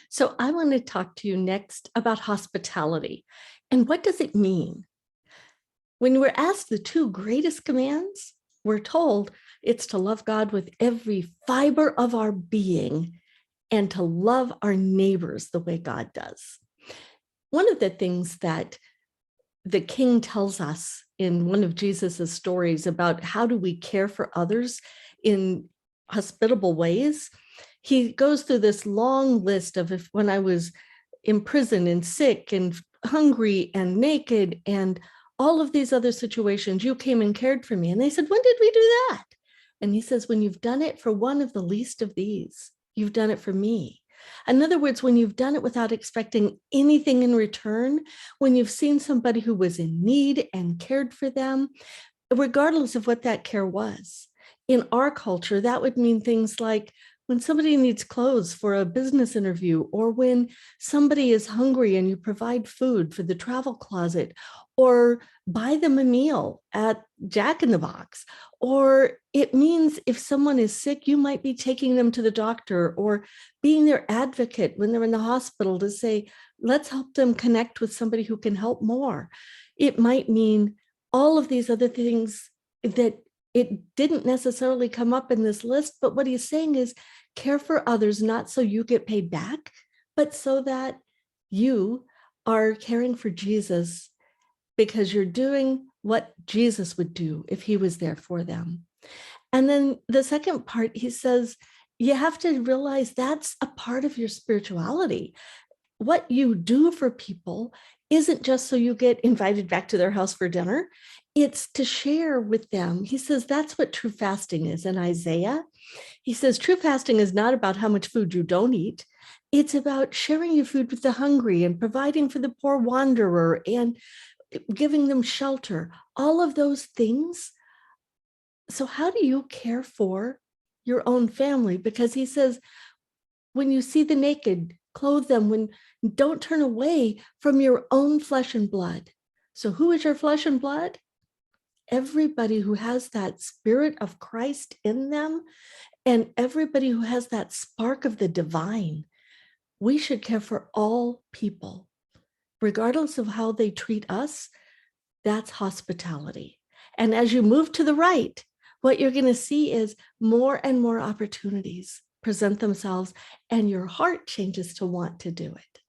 So I want to talk to you next about hospitality. And what does it mean? When we're asked the two greatest commands, we're told it's to love God with every fiber of our being and to love our neighbors the way God does. One of the things that the king tells us in one of Jesus's stories about how do we care for others in hospitable ways, he goes through this long list of when I was in prison and sick and hungry and naked and all of these other situations, you came and cared for me. And they said, when did we do that? And he says, when you've done it for one of the least of these, you've done it for me. In other words, when you've done it without expecting anything in return, when you've seen somebody who was in need and cared for them, regardless of what that care was. In our culture, that would mean things like when somebody needs clothes for a business interview, or when somebody is hungry and you provide food for the travel closet, or buy them a meal at Jack in the Box. Or it means if someone is sick, you might be taking them to the doctor or being their advocate when they're in the hospital to say, let's help them connect with somebody who can help more. It might mean all of these other things that it didn't necessarily come up in this list, but what he's saying is care for others, not so you get paid back, but so that you are caring for Jesus because you're doing what Jesus would do if he was there for them. And then the second part, he says, you have to realize that's a part of your spirituality. What you do for people isn't just so you get invited back to their house for dinner. It's to share with them. He says that's what true fasting is in Isaiah. He says true fasting is not about how much food you don't eat. It's about sharing your food with the hungry and providing for the poor wanderer and giving them shelter, all of those things. So how do you care for your own family? Because he says, when you see the naked, clothe them. Don't turn away from your own flesh and blood. So who is your flesh and blood? Everybody who has that spirit of Christ in them, and everybody who has that spark of the divine. We should care for all people, regardless of how they treat us. That's hospitality. And as you move to the right, what you're going to see is more and more opportunities present themselves, and your heart changes to want to do it.